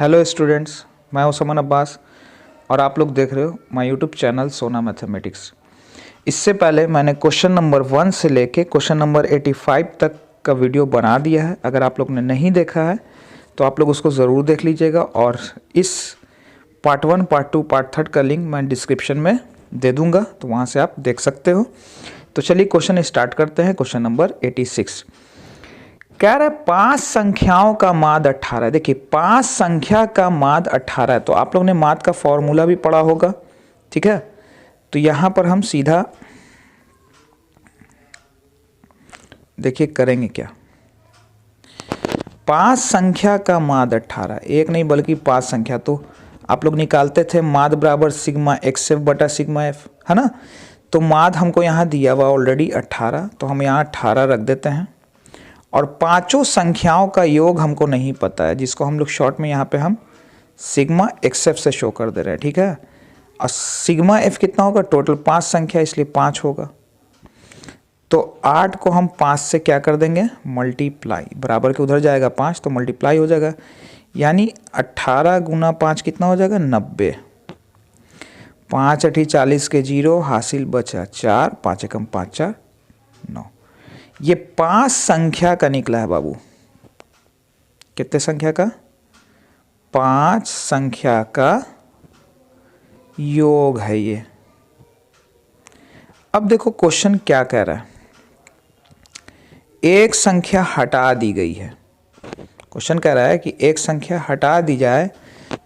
Hello students, मैं हूं समन अब्बास और आप लोग देख रहे हो माय यूट्यूब चैनल सोना मैथमेटिक्स। इससे पहले मैंने क्वेश्चन नंबर 1 से लेके क्वेश्चन नंबर 85 तक का वीडियो बना दिया है। अगर आप लोग ने नहीं देखा है तो आप लोग उसको ज़रूर देख लीजिएगा और इस पार्ट 1, पार्ट 2, पार्ट 3 का लिंक मैं डिस्क्रिप्शन में दे दूँगा, तो वहाँ से आप देख सकते हो। तो चलिए क्वेश्चन स्टार्ट करते हैं। क्वेश्चन नंबर 86 कह रहा है 5 संख्याओं का माद 18 है। देखिए 5 संख्या का माद 18 है, तो आप लोग ने माद का फॉर्मूला भी पढ़ा होगा, ठीक है। तो यहां पर हम सीधा देखिए करेंगे क्या। 5 संख्या का माद 18, एक नहीं बल्कि 5 संख्या। तो आप लोग निकालते थे माद बराबर सिग्मा एक्स एफ बटा सिग्मा एफ, है ना। तो माद हमको यहाँ दिया हुआ ऑलरेडी 18, तो हम यहाँ 18 रख देते हैं। और पांचों संख्याओं का योग हमको नहीं पता है, जिसको हम लोग शॉर्ट में यहाँ पे हम सिग्मा एक्स एफ से शो कर दे रहे हैं, ठीक है। और सिग्मा एफ कितना होगा, टोटल 5 संख्या इसलिए 5 होगा। तो 8 को हम 5 से क्या कर देंगे, मल्टीप्लाई, बराबर के उधर जाएगा 5 तो मल्टीप्लाई हो जाएगा, यानी 18 गुना 5 कितना हो जाएगा 90। 5 8 40 के 0 हासिल बचा 4, 5 एकम 5 4 9। ये 5 संख्या का निकला है बाबू। कितने संख्या का, 5 संख्या का योग है ये। अब देखो क्वेश्चन क्या कह रहा है, एक संख्या हटा दी गई है। क्वेश्चन कह रहा है कि एक संख्या हटा दी जाए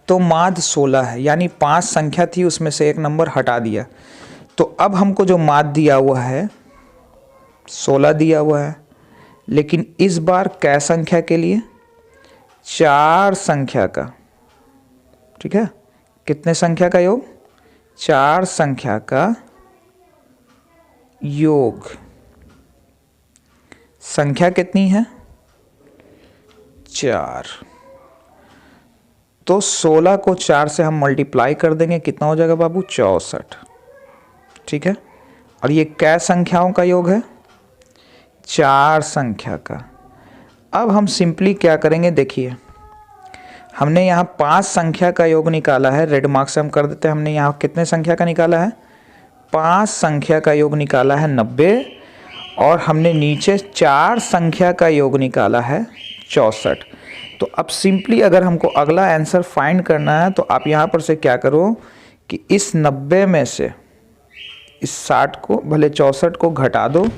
तो माद 16 है, यानी 5 संख्या थी उसमें से एक नंबर हटा दिया। तो अब हमको जो माद दिया हुआ है 16 दिया हुआ है, लेकिन इस बार कै संख्या के लिए, 4 संख्या का, ठीक है। कितने संख्या का योग, 4 संख्या का योग। संख्या कितनी है 4, तो 16 को 4 से हम मल्टीप्लाई कर देंगे, कितना हो जाएगा बाबू 64, ठीक है। और ये कै संख्याओं का योग है, 4 संख्या का। अब हम सिंपली क्या करेंगे, देखिए हमने यहाँ 5 संख्या का योग निकाला है, रेड मार्क से हम कर देते हैं। हमने यहाँ कितने संख्या का निकाला है, 5 संख्या का योग निकाला है 90, और हमने नीचे 4 संख्या का योग निकाला है 64। तो अब सिंपली अगर हमको अगला आंसर फाइंड करना है तो आप यहाँ पर से क्या करो कि इस 90 में से इस 60 को, भले 64 को घटा दो,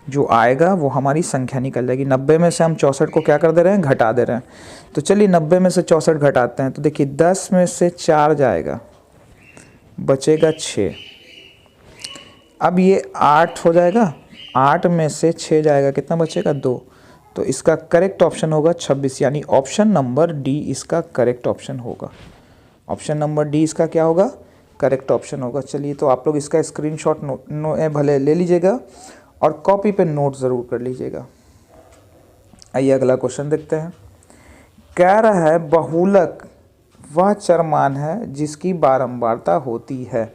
जो आएगा वो हमारी संख्या निकल जाएगी। 90 में से हम 64 को क्या कर दे रहे हैं, घटा दे रहे हैं। तो चलिए 90 में से 64 घटाते हैं, तो देखिए 10 में से 4 जाएगा, बचेगा 6। अब ये 8 हो जाएगा, 8 में से 6 जाएगा, कितना बचेगा 2। तो इसका करेक्ट ऑप्शन होगा 26, यानी ऑप्शन नंबर डी इसका करेक्ट ऑप्शन होगा। ऑप्शन नंबर डी इसका क्या होगा, करेक्ट ऑप्शन होगा। चलिए तो आप लोग इसका स्क्रीनशॉट भले ले लीजिएगा और कॉपी पे नोट ज़रूर कर लीजिएगा। आइए अगला क्वेश्चन देखते हैं। कह रहा है बहुलक वह चरमान है जिसकी बारंबारता होती है।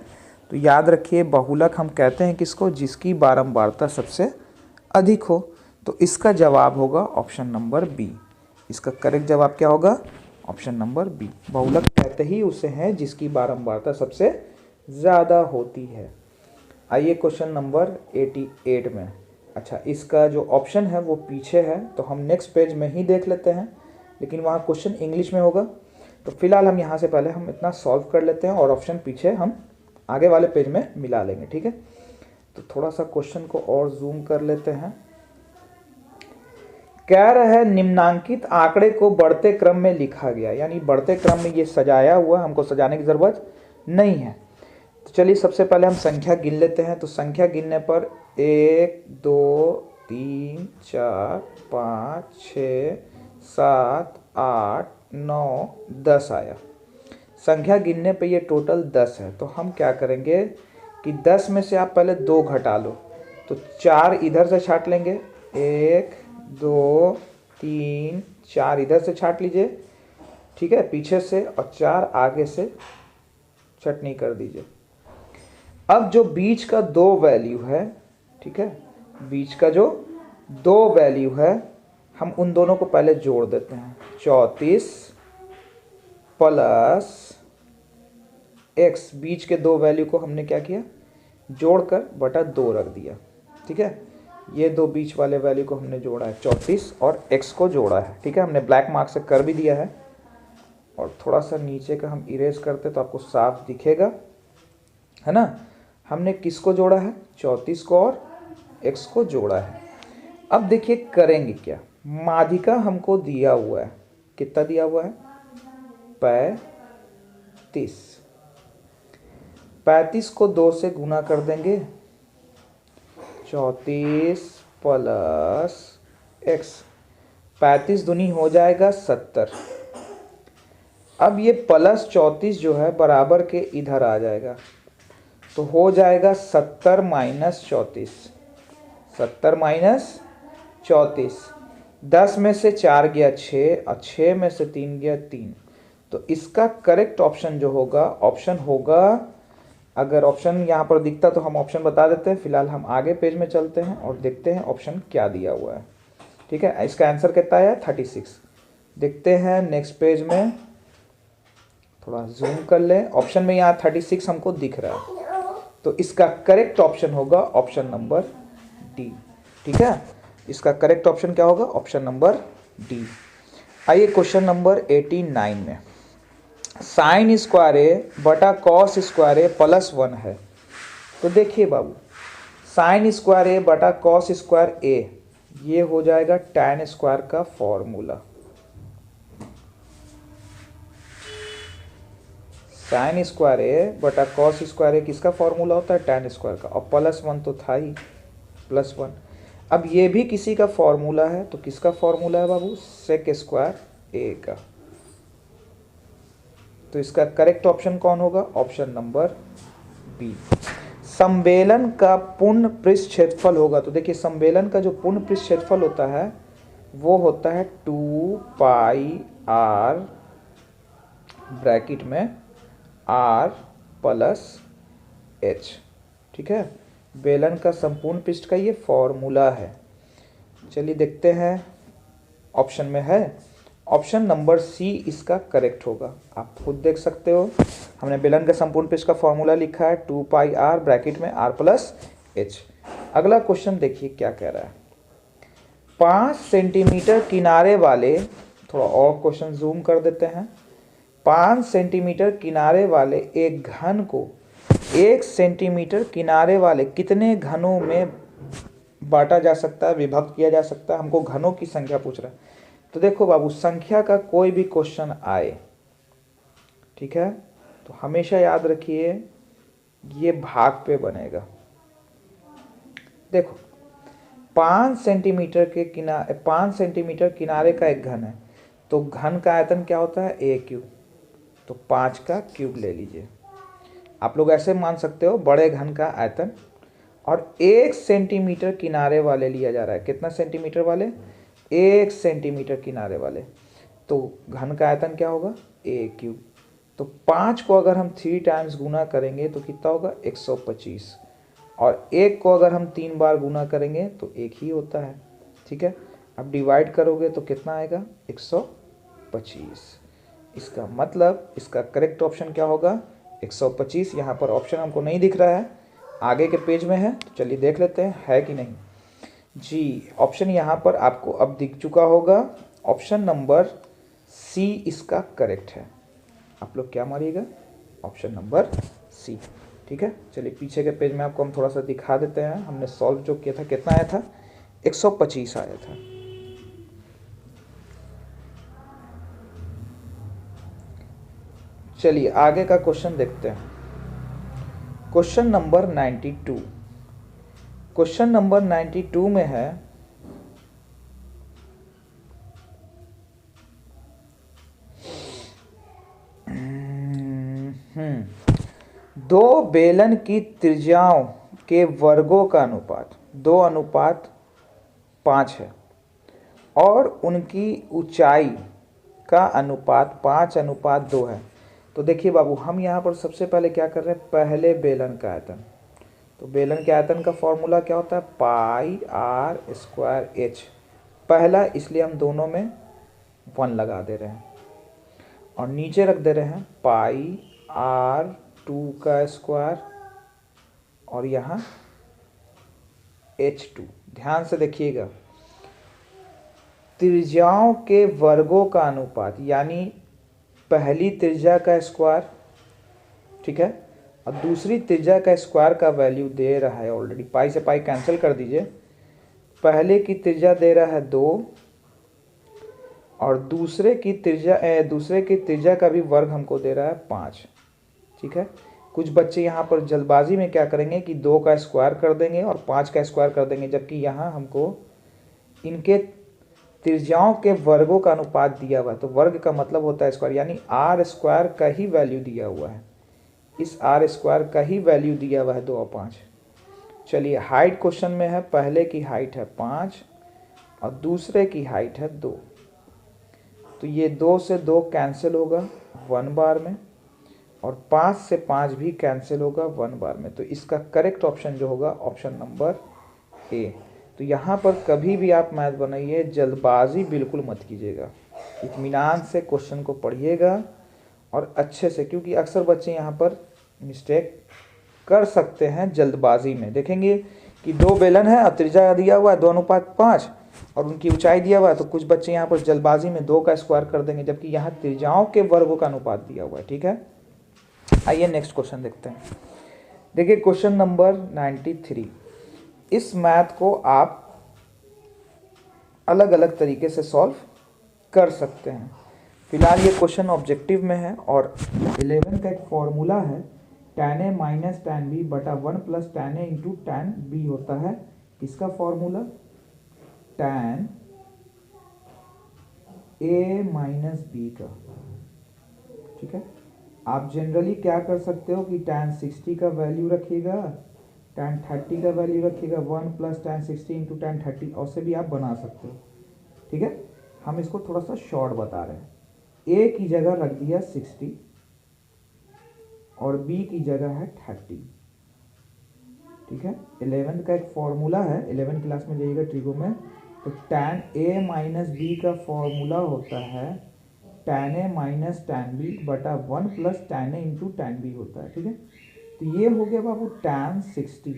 तो याद रखिए बहुलक हम कहते हैं किसको, जिसकी बारंबारता सबसे अधिक हो। तो इसका जवाब होगा ऑप्शन नंबर बी। इसका करेक्ट जवाब क्या होगा, ऑप्शन नंबर बी। बहुलक कहते ही उसे हैं जिसकी बारंबारता सबसे ज़्यादा होती है। आइए क्वेश्चन नंबर 88 में। अच्छा, इसका जो ऑप्शन है वो पीछे है, तो हम नेक्स्ट पेज में ही देख लेते हैं, लेकिन वहाँ क्वेश्चन इंग्लिश में होगा। तो फिलहाल हम यहाँ से पहले हम इतना सॉल्व कर लेते हैं और ऑप्शन पीछे हम आगे वाले पेज में मिला लेंगे, ठीक है। तो थोड़ा सा क्वेश्चन को और जूम कर लेते हैं। कह रहा है निम्नांकित आंकड़े को बढ़ते क्रम में लिखा गया, यानी बढ़ते क्रम में ये सजाया हुआ, हमको सजाने की ज़रूरत नहीं है। तो चलिए सबसे पहले हम संख्या गिन लेते हैं। तो संख्या गिनने पर 1 2 3 4 5 6 7 8 9 10 आया। संख्या गिनने पे ये टोटल 10 है। तो हम क्या करेंगे कि 10 में से आप पहले 2 घटा लो, तो 4 इधर से छाट लेंगे, 1 2 3 4 इधर से छाट लीजिए, ठीक है, पीछे से, और 4 आगे से छटनी कर दीजिए। अब जो बीच का 2 वैल्यू है, ठीक है, बीच का जो 2 वैल्यू है हम उन दोनों को पहले जोड़ देते हैं। 34 प्लस एक्स, बीच के दो वैल्यू को हमने क्या किया, जोड़कर बटा 2 रख दिया। ठीक है, ये दो बीच वाले वैल्यू को हमने जोड़ा है 34 और x को जोड़ा है। ठीक है, हमने ब्लैक मार्क से कर भी दिया है। और थोड़ा सा नीचे का हम इरेज करते तो आपको साफ दिखेगा, है ना। हमने किसको जोड़ा है, 34 को और x को जोड़ा है। अब देखिए करेंगे क्या, माध्यिका हमको दिया हुआ है, कितना दिया हुआ है, 35। 35 को 2 से गुना कर देंगे, 34 प्लस x, 35 दूनी हो जाएगा 70। अब ये प्लस 34 जो है बराबर के इधर आ जाएगा, तो हो जाएगा 70 माइनस 34, 70 माइनस 34। 10 में से 4 गया 6 और 6 में से 3 गया 3। तो इसका करेक्ट ऑप्शन जो होगा, ऑप्शन होगा, अगर ऑप्शन यहाँ पर दिखता तो हम ऑप्शन बता देते हैं। फिलहाल हम आगे पेज में चलते हैं और देखते हैं ऑप्शन क्या दिया हुआ है। ठीक है, इसका आंसर कितना है, 36। देखते हैं नेक्स्ट पेज में, थोड़ा जूम कर लें। ऑप्शन में यहाँ 36 हमको दिख रहा है, तो इसका करेक्ट ऑप्शन होगा ऑप्शन नंबर डी। ठीक है, इसका करेक्ट ऑप्शन क्या होगा, ऑप्शन नंबर डी। आइए क्वेश्चन नंबर 89 में, साइन स्क्वायर ए बटा कॉस स्क्वायर ए प्लस 1 है। तो देखिए बाबू, साइन स्क्वायर ए बटा कॉस स्क्वायर ए, ये हो जाएगा टैन स्क्वायर का फॉर्मूला। साइन स्क्वायर ए बटा कॉस स्क्वायर ए किसका फॉर्मूला होता है, टैन स्क्वायर का, और प्लस 1 तो था ही, प्लस 1। अब ये भी किसी का फॉर्मूला है, तो किसका फॉर्मूला है बाबू, सेक स्क्वायर ए का। तो इसका करेक्ट ऑप्शन कौन होगा, ऑप्शन नंबर बी। सम्मेलन का पूर्ण पृष्ठ क्षेत्रफल होगा, तो देखिए सम्मेलन का जो पूर्ण पृष्ठ क्षेत्रफल होता है वो होता है 2 पाई आर ब्रैकेट में आर प्लस एच। ठीक है, बेलन का संपूर्ण पृष्ठ का ये फॉर्मूला है। चलिए देखते हैं ऑप्शन में है, ऑप्शन नंबर सी इसका करेक्ट होगा। आप खुद देख सकते हो, हमने बेलन का संपूर्ण पृष्ठ का फॉर्मूला लिखा है 2 पाई आर ब्रैकेट में आर प्लस एच। अगला क्वेश्चन देखिए क्या कह रहा है, 5 सेंटीमीटर किनारे वाले, थोड़ा और क्वेश्चन जूम कर देते हैं। 5 सेंटीमीटर किनारे वाले एक घन को 1 सेंटीमीटर किनारे वाले कितने घनों में बांटा जा सकता है, विभक्त किया जा सकता है। हमको घनों की संख्या पूछ रहा है। तो देखो बाबू, संख्या का कोई भी क्वेश्चन आए, ठीक है, तो हमेशा याद रखिए ये भाग पे बनेगा। देखो 5 सेंटीमीटर के किनारे, 5 सेंटीमीटर किनारे का एक घन है, तो घन का आयतन क्या होता है, ए क्यूब, तो 5 का क्यूब ले लीजिए। आप लोग ऐसे मान सकते हो, बड़े घन का आयतन, और 1 सेंटीमीटर किनारे वाले लिया जा रहा है। कितना सेंटीमीटर वाले, 1 सेंटीमीटर किनारे वाले, तो घन का आयतन क्या होगा, ए क्यूब। तो 5 को अगर हम 3 टाइम्स गुना करेंगे तो कितना होगा, 125, और 1 को अगर हम 3 बार गुना करेंगे तो 1 ही होता है। ठीक है, अब डिवाइड करोगे तो कितना आएगा, 125। इसका मतलब इसका करेक्ट ऑप्शन क्या होगा, 125। यहाँ पर ऑप्शन हमको नहीं दिख रहा है, आगे के पेज में है, तो चलिए देख लेते हैं है कि नहीं। जी, ऑप्शन यहाँ पर आपको अब दिख चुका होगा, ऑप्शन नंबर सी इसका करेक्ट है। आप लोग क्या मारिएगा, ऑप्शन नंबर सी। ठीक है, चलिए पीछे के पेज में आपको हम थोड़ा सा दिखा देते हैं। हमने सॉल्व जो किया था कितना आया था, 125 आया था। चलिए आगे का क्वेश्चन देखते हैं। क्वेश्चन नंबर 92, क्वेश्चन नंबर 92 में है, दो बेलन की त्रिज्याओं के वर्गों का अनुपात 2:5 है और उनकी ऊंचाई का अनुपात 5:2 है। तो देखिए बाबू, हम यहाँ पर सबसे पहले क्या कर रहे हैं, पहले बेलन का आयतन। तो बेलन के आयतन का फॉर्मूला क्या होता है, पाई आर स्क्वायर एच। पहला, इसलिए हम दोनों में 1 लगा दे रहे हैं। और नीचे रख दे रहे हैं पाई r2 का स्क्वायर और यहाँ h2। ध्यान से देखिएगा, त्रिज्याओं के वर्गों का अनुपात, यानी पहली त्रिज्या का स्क्वायर, ठीक है, और दूसरी त्रिज्या का स्क्वायर का वैल्यू दे रहा है ऑलरेडी। पाई से पाई कैंसिल कर दीजिए। पहले की त्रिज्या दे रहा है 2 और दूसरे की त्रिज्या का भी वर्ग हमको दे रहा है 5, ठीक है। कुछ बच्चे यहाँ पर जल्दबाजी में क्या करेंगे कि 2 का स्क्वायर कर देंगे और 5 का स्क्वायर कर देंगे, जबकि यहाँ हमको इनके त्रिज्याओं के वर्गों का अनुपात दिया हुआ है। तो वर्ग का मतलब होता है स्क्वायर, यानी आर स्क्वायर का ही वैल्यू दिया हुआ है। इस आर स्क्वायर का ही वैल्यू दिया हुआ है 2 और 5। चलिए, हाइट क्वेश्चन में है, पहले की हाइट है 5 और दूसरे की हाइट है 2। तो ये 2 से 2 कैंसिल होगा 1 बार में और 5 से 5 भी कैंसिल होगा 1 बार में। तो इसका करेक्ट ऑप्शन जो होगा ऑप्शन नंबर ए। तो यहाँ पर कभी भी आप मैथ बनाइए, जल्दबाजी बिल्कुल मत कीजिएगा, इत्मीनान से क्वेश्चन को पढ़िएगा और अच्छे से, क्योंकि अक्सर बच्चे यहाँ पर मिस्टेक कर सकते हैं जल्दबाजी में। देखेंगे कि 2 बेलन है और त्रिज्या दिया हुआ है 2:5 और उनकी ऊंचाई दिया हुआ है, तो कुछ बच्चे यहाँ पर जल्दबाजी में 2 का स्क्वायर कर देंगे, जबकि यहाँ त्रिज्याओं के वर्गों का अनुपात दिया हुआ है, ठीक है। आइए नेक्स्ट क्वेश्चन देखते हैं। देखिए क्वेश्चन नंबर 93। इस मैथ को आप अलग अलग तरीके से सॉल्व कर सकते हैं। फिलहाल ये क्वेश्चन ऑब्जेक्टिव में है और 11 का एक फॉर्मूला है, tan a minus tan b बटा 1 plus tan a into tan b होता है। इसका formula tan a minus b का, ठीक है। आप जनरली क्या कर सकते हो कि tan 60 का वैल्यू रखिएगा, tan 30 का वैल्यू रखिएगा, 1 प्लस tan 60 इंटू tan 30, और से भी आप बना सकते हो, ठीक है। हम इसको थोड़ा सा शॉर्ट बता रहे हैं। a की जगह रख दिया 60 और b की जगह है 30, ठीक है। 11 का एक फॉर्मूला है, 11 क्लास में जाइएगा ट्रिगो में, तो tan a माइनस b का फॉर्मूला होता है tan a minus tan b बटा 1 plus tan a into tan b होता है, ठीक है। तो ये हो गया बाबू tan 60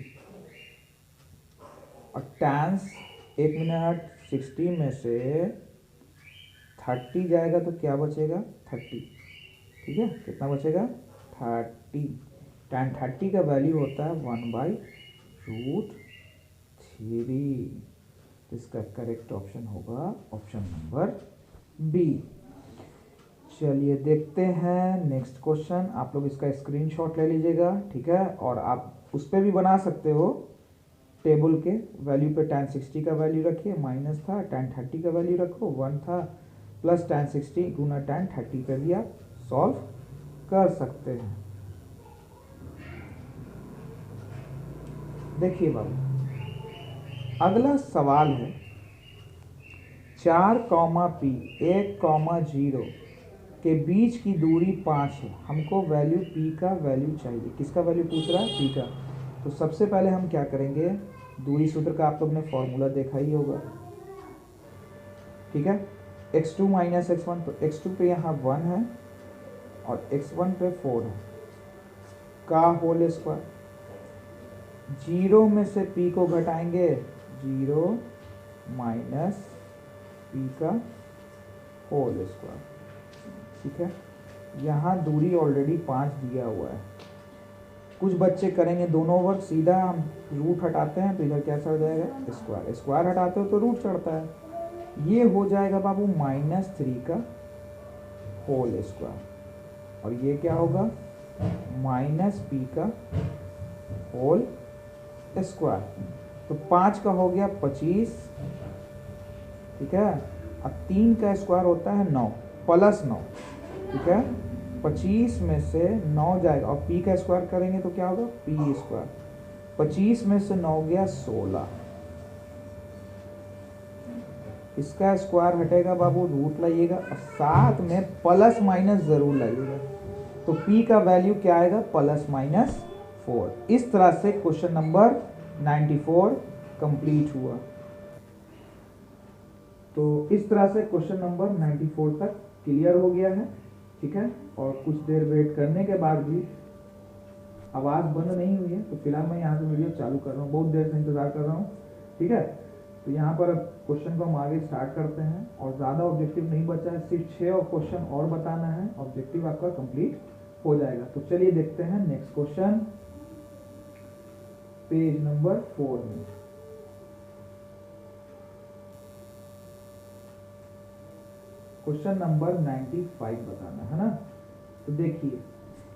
और tan, एक मिनट, 60 में से 30 जाएगा तो क्या बचेगा 30, ठीक है। कितना बचेगा 30। tan 30 का वैल्यू होता है 1/√3। इसका करेक्ट ऑप्शन होगा ऑप्शन नंबर बी। चलिए देखते हैं नेक्स्ट क्वेश्चन। आप लोग इसका स्क्रीनशॉट ले लीजिएगा, ठीक है, और आप उस पर भी बना सकते हो। टेबल के वैल्यू पे tan 60 का वैल्यू रखिए, माइनस था, tan 30 का वैल्यू रखो 1 था, प्लस tan 60 गुना tan 30 पे भी आप सॉल्व कर सकते हैं। देखिए बाबू, अगला सवाल है 4, P 1, 0 के बीच की दूरी 5 है। हमको वैल्यू P का वैल्यू चाहिए। किसका वैल्यू पूछ रहा है? P का। तो सबसे पहले हम क्या करेंगे, दूरी सूत्र का आप लोग ने फॉर्मूला देखा ही होगा, ठीक है। x2 माइनस x1, तो x2 पे यहाँ 1 है और x1 पे 4 है का होल स्क्वायर। 0 में से P को घटाएंगे, 0 माइनस P का होल स्क्वायर, ठीक है। यहाँ दूरी ऑलरेडी 5 दिया हुआ है। कुछ बच्चे करेंगे दोनों वर्ग, सीधा हम रूट हटाते हैं तो इधर क्या चढ़ जाएगा स्क्वायर, स्क्वायर हटाते हो तो रूट चढ़ता है। ये हो जाएगा बाबू -3 का होल स्क्वायर और ये क्या होगा -P का होल स्क्वायर। तो 5 का हो गया 25, ठीक है। अब 3 का स्क्वायर होता है 9 प्लस 9, ठीक है। 25 में से 9 जाएगा और P का स्क्वायर करेंगे तो क्या होगा P स्क्वायर। 25 में से 9 गया 16, इसका स्क्वायर हटेगा बाबू, रूट लाइएगा और साथ में प्लस माइनस जरूर लाइएगा। तो P का वैल्यू क्या आएगा +-4। इस तरह से क्वेश्चन नंबर 94 कंप्लीट हुआ। तो इस तरह से क्वेश्चन नंबर 94 तक क्लियर हो गया है। ठीक है। और कुछ देर वेट करने के बाद भी आवाज़ बंद नहीं हुई है, तो फिलहाल मैं यहाँ से वीडियो चालू कर रहा हूँ, बहुत देर से इंतज़ार कर रहा हूँ, ठीक है। तो यहाँ पर अब क्वेश्चन को हम आगे स्टार्ट करते हैं, और ज़्यादा ऑब्जेक्टिव नहीं बचा है, सिर्फ 6 और क्वेश्चन और बताना है, ऑब्जेक्टिव आपका कंप्लीट हो जाएगा। तो चलिए देखते हैं नेक्स्ट क्वेश्चन पेज नंबर 4 में। क्वेश्चन नंबर 95 बताना है ना। तो देखिए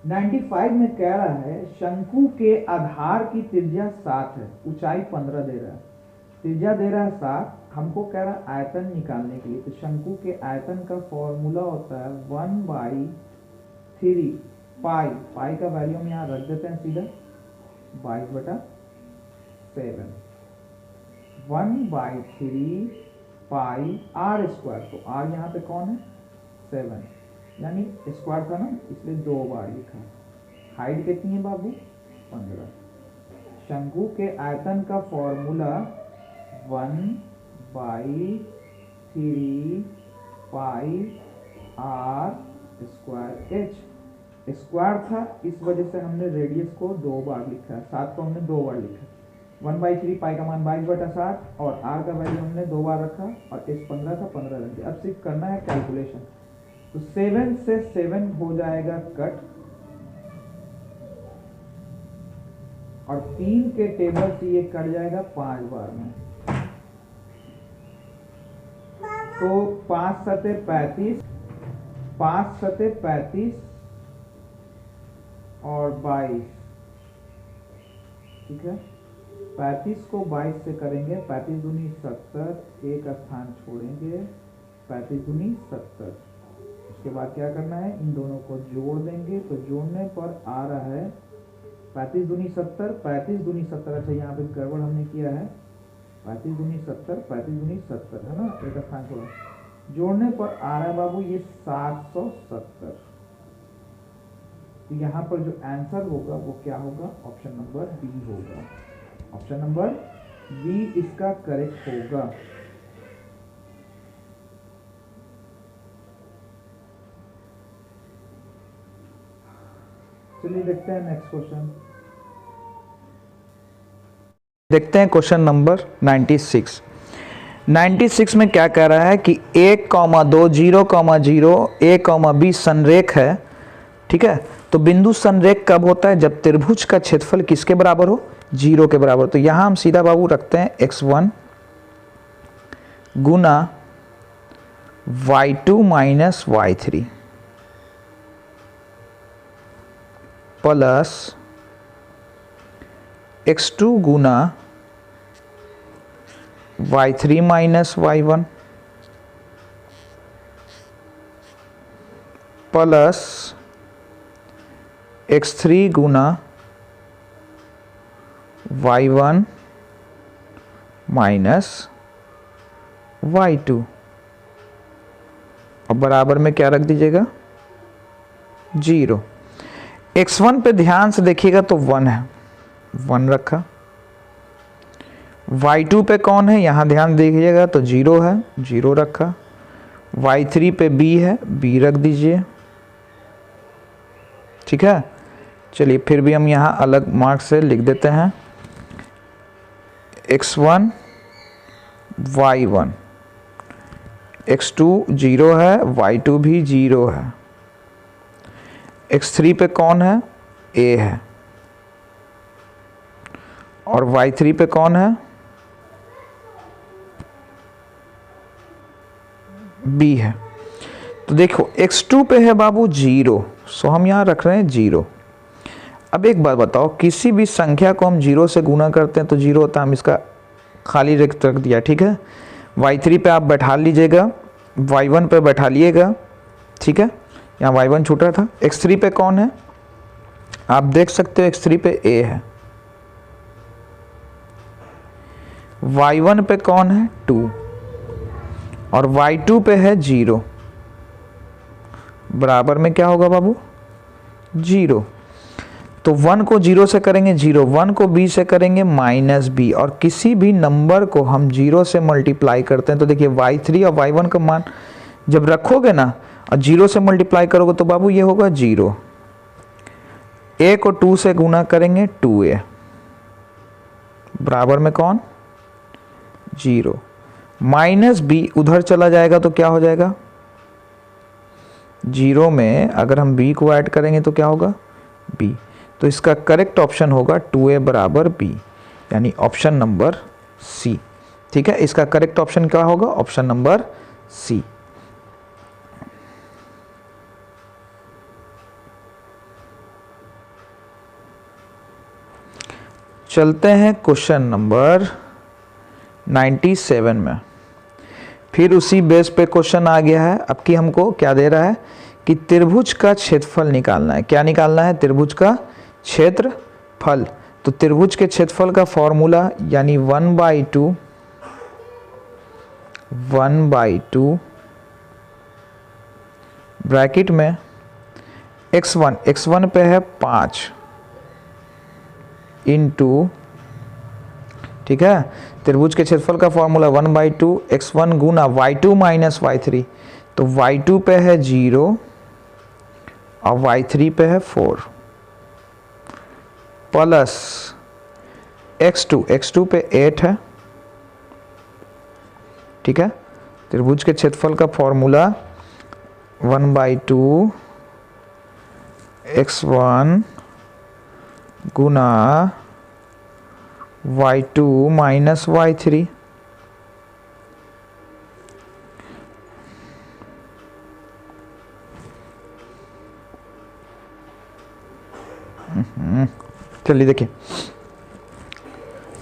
95 में कह रहा है शंकु के आधार की त्रिज्या 7 है, ऊंचाई 15 दे रहा है, त्रिज्या दे रहा है 7, हमको कह रहा है आयतन निकालने के लिए। तो शंकु के आयतन का फॉर्मूला होता है 1/3 पाई, पाई का वैल्यू हम यहाँ रख देते हैं सीधा 22/7, 1/3 पाई आर स्क्वायर। तो आर यहाँ पे कौन है 7, यानी स्क्वायर था ना, इसलिए 2 बार लिखा। हाइट कितनी है बाबू 15। शंकु के आयतन का formula 1/3 pi r square h, square था इस वजह से हमने रेडियस को 2 बार लिखा है, 7 को हमने 2 बार लिखा। 1/3 पाई का मान 22/7 और आर का वैल्यू हमने 2 बार रखा, और एच 15 का 15 रख दिया। अब सिर्फ करना है कैलकुलेशन। तो 7 से 7 हो जाएगा कट, और 3 के टेबल से ये कट जाएगा 5 बार में। तो 5 सते 35, 5 सते 35 और 22, ठीक है। 35 को 22 से करेंगे, 35 दूनी 70, एक स्थान छोड़ेंगे, 35 दूनी 70। उसके बाद क्या करना है, इन दोनों को जोड़ देंगे। तो जोड़ने पर आ रहा है 35 दूनी 70, 35 दूनी 70। अच्छा यहाँ पे गड़बड़ हमने किया है, 35 दूनी 70, 35 दूनी 70 है ना, एक स्थान छोड़ा। जोड़ने पर आ रहा है बाबू ये 770। तो यहाँ पर जो आंसर होगा वो क्या होगा, ऑप्शन नंबर बी होगा। ऑप्शन नंबर बी इसका करेक्ट होगा। चलिए देखते हैं नेक्स्ट क्वेश्चन। देखते हैं क्वेश्चन नंबर 96। 96 में क्या कह रहा है कि 1,2 0,0 a, b संरेख है, ठीक है। तो बिंदु संरेख कब होता है, जब त्रिभुज का क्षेत्रफल किसके बराबर हो, 0 के बराबर। तो यहां हम सीधा बाबू रखते हैं x1 गुना y2 minus y3 plus x2 गुना y3 minus y1 plus x3 गुना y1 माइनस y2, और बराबर में क्या रख दीजिएगा 0। x1 पे ध्यान से देखिएगा तो 1 है, 1 रखा। y2 पे कौन है, यहाँ ध्यान देखिएगा तो 0 है, 0 रखा। y3 पे b है, b रख दीजिए, ठीक है। चलिए फिर भी हम यहाँ अलग मार्क से लिख देते हैं, x1 y1, x2 0 है, y2 भी 0 है, x3 पे कौन है a है, और y3 पे कौन है b है। तो देखो x2 पे है बाबू 0, सो हम यहाँ रख रहे हैं 0। अब एक बात बताओ, किसी भी संख्या को हम 0 से गुना करते हैं तो 0 होता है, हम इसका खाली रिक्त रख दिया, ठीक है। y3 पे आप बैठा लीजिएगा, y1 पे बैठा लिएगा, ठीक है। यहाँ y1 छूट रहा था। x3 पे कौन है, आप देख सकते हो x3 पे a है, y1 पे कौन है 2, और y2 पे है 0, बराबर में क्या होगा बाबू 0। तो 1 को 0 से करेंगे 0, 1 को b से करेंगे माइनस b, और किसी भी नंबर को हम 0 से मल्टीप्लाई करते हैं तो देखिए y3 और y1 का मान जब रखोगे ना और 0 से मल्टीप्लाई करोगे तो बाबू ये होगा 0। a को 2 से गुना करेंगे 2a बराबर में कौन 0 माइनस b उधर चला जाएगा तो क्या हो जाएगा 0 में अगर हम b को ऐड करेंगे तो क्या होगा b। तो इसका करेक्ट ऑप्शन होगा 2a बराबर b, यानी ऑप्शन नंबर सी। ठीक है, इसका करेक्ट ऑप्शन क्या होगा ऑप्शन नंबर सी। चलते हैं क्वेश्चन नंबर 97 में। फिर उसी बेस पे क्वेश्चन आ गया है। अब की हमको क्या दे रहा है कि त्रिभुज का क्षेत्रफल निकालना है। क्या निकालना है त्रिभुज का क्षेत्रफल। तो त्रिभुज के क्षेत्रफल का फॉर्मूला यानी 1/2 ब्रैकेट में x1 पे है 5 इंटू, ठीक है, त्रिभुज के क्षेत्रफल का फॉर्मूला 1/2 x1 गुना y2 माइनस y3। तो y2 पे है 0 और y3 पे है 4 प्लस x2 पे 8 है। ठीक है, त्रिभुज के क्षेत्रफल का फॉर्मूला 1/2 x1 गुना y2 माइनस y3। चलिए देखिए,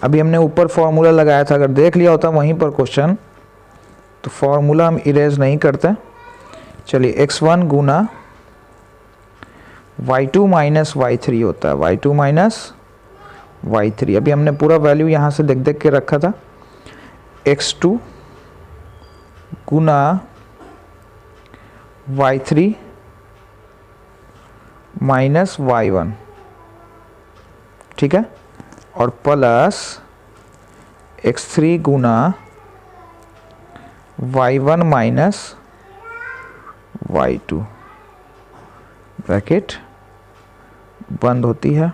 अभी हमने ऊपर फॉर्मूला लगाया था, अगर देख लिया होता वहीं पर क्वेश्चन तो फॉर्मूला हम इरेज नहीं करते। चलिए x1 गुना y2 माइनस y3 होता है, y2 माइनस y3। अभी हमने पूरा वैल्यू यहाँ से देख देख के रखा था। x2 गुना y3 माइनस y1, ठीक है, और प्लस x3 गुना y1 माइनस y2 ब्रैकेट बंद होती है।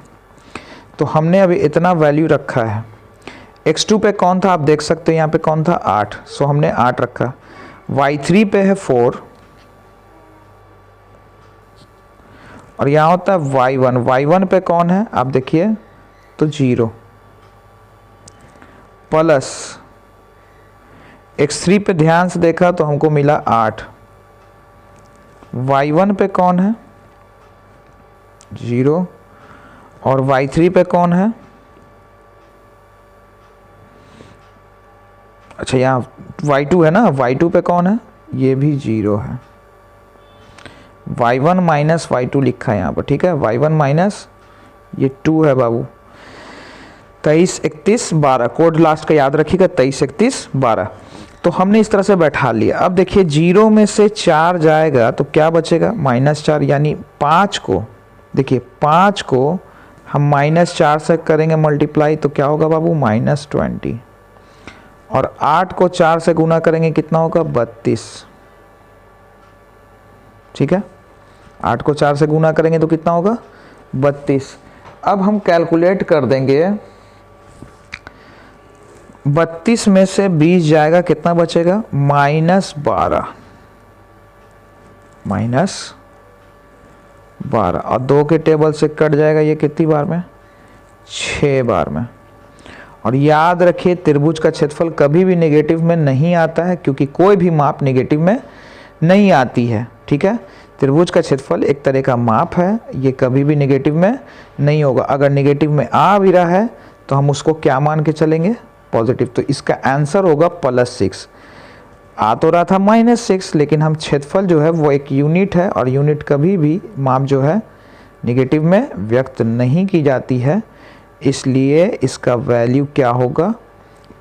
तो हमने अभी इतना वैल्यू रखा है। x2 पे कौन था आप देख सकते हैं, यहाँ पे कौन था 8, सो हमने 8 रखा। y3 पे है 4 और यहाँ होता है y1 पे कौन है आप देखिए तो 0 प्लस x3 पे ध्यान से देखा तो हमको मिला 8, y1 पे कौन है 0 और y3 पे कौन है, अच्छा यहाँ y2 है ना, y2 पे कौन है ये भी 0 है। y1 माइनस y2 लिखा है यहाँ पर, ठीक है, y1 माइनस ये 2 है बाबू। 23 31 12 कोड लास्ट का याद रखिएगा, 23 31 12। तो हमने इस तरह से बैठा लिया। अब देखिए 0 में से 4 जाएगा तो क्या बचेगा -4, यानी 5 को देखिए 5 को हम -4 से करेंगे मल्टीप्लाई तो क्या होगा बाबू -20, और 8 को 4 से गुना करेंगे कितना होगा 32, ठीक है, 8 को 4 से गुना करेंगे तो कितना होगा 32। अब हम कैलकुलेट कर देंगे, 32 में से 20 जाएगा कितना बचेगा -12 और 2 के टेबल से कट जाएगा ये कितनी बार में 6 बार में। और याद रखिए त्रिभुज का क्षेत्रफल कभी भी नेगेटिव में नहीं आता है, क्योंकि कोई भी माप नेगेटिव में नहीं आती है, ठीक है। त्रिभुज का क्षेत्रफल एक तरह का माप है, ये कभी भी नेगेटिव में नहीं होगा। अगर नेगेटिव में आ भी रहा है तो हम उसको क्या मान के चलेंगे पॉजिटिव। तो इसका आंसर होगा +6। आ तो रहा था -6, लेकिन हम क्षेत्रफल जो है वो एक यूनिट है और यूनिट कभी भी माप जो है नेगेटिव में व्यक्त नहीं की जाती है, इसलिए इसका वैल्यू क्या होगा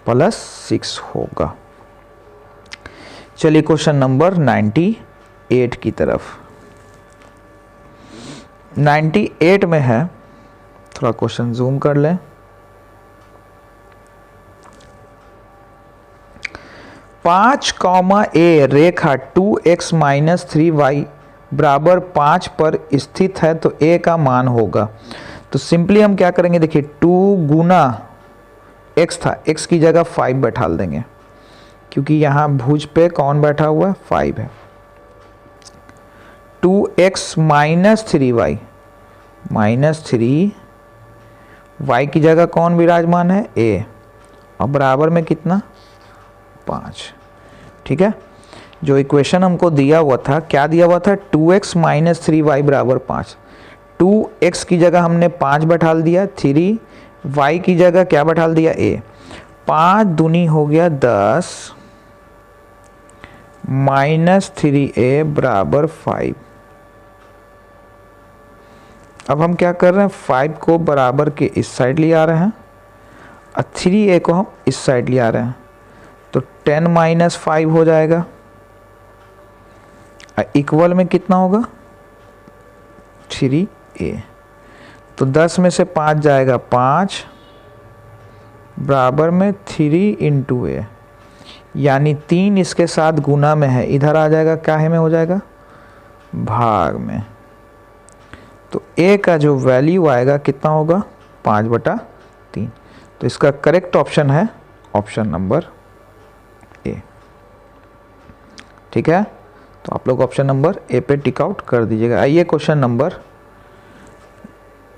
+6 होगा। चलिए क्वेश्चन नंबर 98 की तरफ। 98 में है, थोड़ा क्वेश्चन जूम कर लें। 5 कॉमा ए रेखा 2x माइनस 3y बराबर 5 पर स्थित है तो a का मान होगा। तो सिंपली हम क्या करेंगे, देखिए 2 गुना x था, x की जगह 5 बैठा देंगे क्योंकि यहाँ भुज पे कौन बैठा हुआ है, 5 है। 2x minus 3y minus 3y की जगह कौन विराजमान है, a, और बराबर में कितना, 5। ठीक है, जो इक्वेशन हमको दिया हुआ था, क्या दिया हुआ था, 2x माइनस 3y बराबर 5। 2x की जगह हमने 5 बैठा दिया, 3y की जगह क्या बैठा दिया, a। 5 दूनी हो गया 10 माइनस 3a बराबर 5। अब हम क्या कर रहे हैं, 5 को बराबर के इस साइड ले आ रहे हैं और 3a को हम इस साइड ले आ रहे हैं, तो 10 माइनस 5 हो जाएगा। इक्वल में कितना होगा, 3a। तो 10 में से 5 जाएगा 5 बराबर में 3 इंटू a, यानी 3 इसके साथ गुना में है, इधर आ जाएगा, काहे में हो जाएगा, भाग में। तो a का जो वैल्यू आएगा कितना होगा, 5/3। तो इसका करेक्ट ऑप्शन है ऑप्शन नंबर ए। ठीक है, तो आप लोग ऑप्शन नंबर ए पे टिक आउट कर दीजिएगा। आइए क्वेश्चन नंबर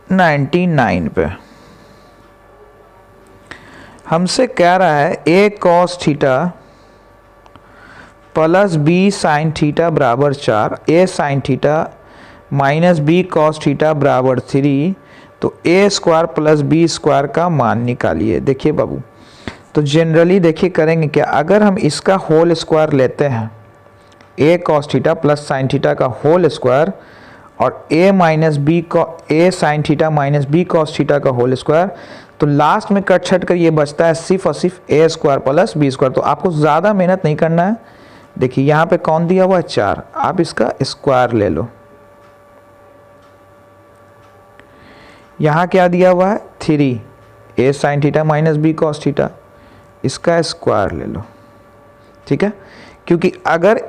99 पे हमसे कह रहा है a cos theta plus b sine theta बराबर 4, a sine theta minus b cos theta बराबर 3, तो a square plus b square का मान निकालिए। देखिए बाबू, तो जनरली देखिए करेंगे क्या, अगर हम इसका होल स्क्वायर लेते हैं, a cos theta plus sine theta का होल स्क्वायर और a माइनस b को a sine theta minus b cos theta का होल स्क्वायर, तो लास्ट में कट छट कर ये बचता है सिर्फ और सिर्फ a square plus b square. तो आपको ज़्यादा मेहनत नहीं करना है। देखिए यहाँ पे कौन दिया हुआ है, 4, आप इसका स्क्वायर ले लो। यहाँ क्या दिया हुआ है, 3, a sine theta minus b cos theta, इसका स्क्वायर ले लो। ठीक है, क्योंकि अगर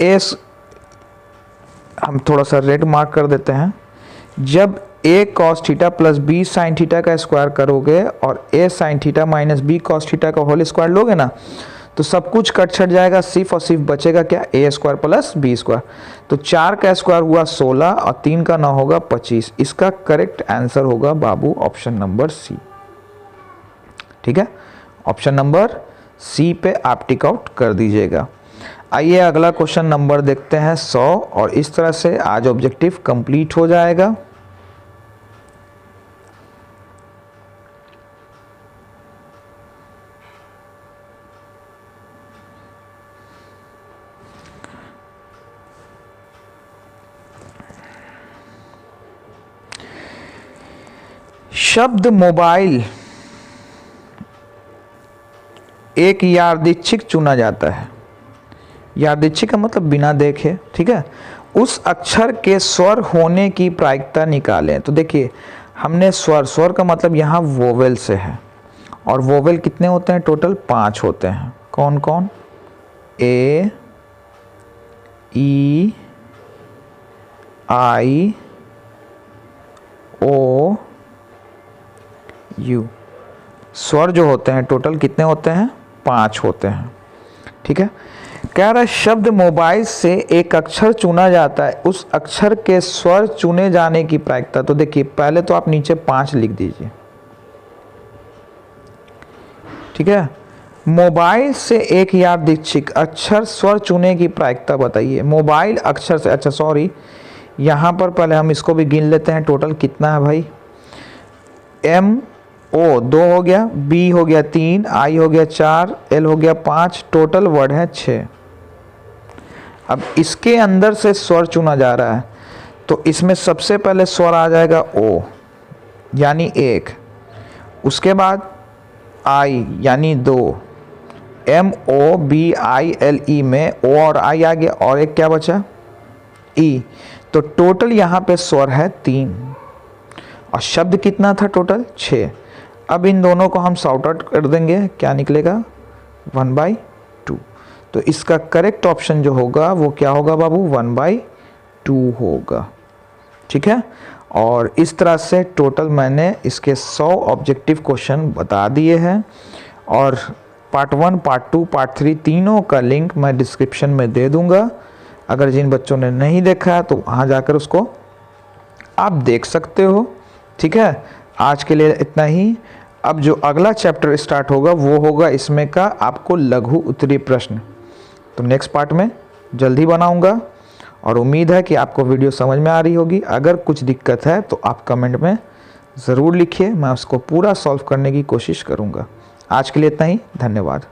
हम थोड़ा सा रेड मार्क कर देते हैं, जब a cos theta plus b sine theta का स्क्वायर करोगे और a sine theta minus b cos theta का होल स्क्वायर लोगे ना, तो सब कुछ कट छट जाएगा, सिर्फ और सिर्फ बचेगा क्या, a square plus b square. तो 4 का स्क्वायर हुआ 16 और 3 का 9 होगा 25। इसका करेक्ट आंसर होगा बाबू ऑप्शन नंबर सी। ठीक है, ऑप्शन नंबर सी पे आप टिक आउट कर दीजिएगा। आइए अगला क्वेश्चन नंबर देखते हैं 100, और इस तरह से आज ऑब्जेक्टिव कंप्लीट हो जाएगा। शब्द मोबाइल एक यादृच्छिक चुना जाता है। यादृच्छिक का मतलब बिना देखे। ठीक है, उस अक्षर के स्वर होने की प्रायिकता निकालें। तो देखिए हमने स्वर का मतलब यहाँ वोवेल से है, और वोवेल कितने होते हैं, टोटल 5 होते हैं। कौन कौन, ए, ई, आई, ओ, यू। स्वर जो होते हैं टोटल कितने होते हैं, 5 होते हैं। ठीक है, कह रहा है शब्द मोबाइल से एक अक्षर चुना जाता है, उस अक्षर के स्वर चुने जाने की प्रायिकता। तो देखिए पहले तो आप नीचे 5 लिख दीजिए। ठीक है, मोबाइल से एक यादृच्छिक अक्षर स्वर चुने की प्रायिकता बताइए। मोबाइल अक्षर से, अच्छा सॉरी, यहाँ पर पहले हम इसको भी गिन लेते हैं। टोटल कितना है भाई, एम ओ 2 हो गया, बी हो गया 3, आई हो गया 4, एल हो गया 5, टोटल वर्ड है 6। अब इसके अंदर से स्वर चुना जा रहा है, तो इसमें सबसे पहले स्वर आ जाएगा ओ यानी 1, उसके बाद आई यानी 2, M O B I L E में ओ और आई आ गया, और एक क्या बचा, ई। तो टोटल यहाँ पे स्वर है 3 और शब्द कितना था, टोटल 6। अब इन दोनों को हम सॉर्ट आउट कर देंगे, क्या निकलेगा, 1/2। तो तो इसका करेक्ट ऑप्शन जो होगा वो क्या होगा बाबू, 1/2 होगा। ठीक है, और इस तरह से टोटल मैंने इसके 100 ऑब्जेक्टिव क्वेश्चन बता दिए हैं, और पार्ट 1, पार्ट 2, पार्ट 3 तीनों का लिंक मैं डिस्क्रिप्शन में दे दूंगा। अगर जिन बच्चों ने नहीं देखा तो वहाँ जाकर उसको आप देख सकते हो। ठीक है, आज के लिए इतना ही। अब जो अगला चैप्टर स्टार्ट होगा वो होगा इसमें का आपको लघु उत्तरीय प्रश्न, तो नेक्स्ट पार्ट में जल्दी बनाऊंगा, और उम्मीद है कि आपको वीडियो समझ में आ रही होगी। अगर कुछ दिक्कत है तो आप कमेंट में ज़रूर लिखिए, मैं उसको पूरा सॉल्व करने की कोशिश करूंगा। आज के लिए इतना ही, धन्यवाद।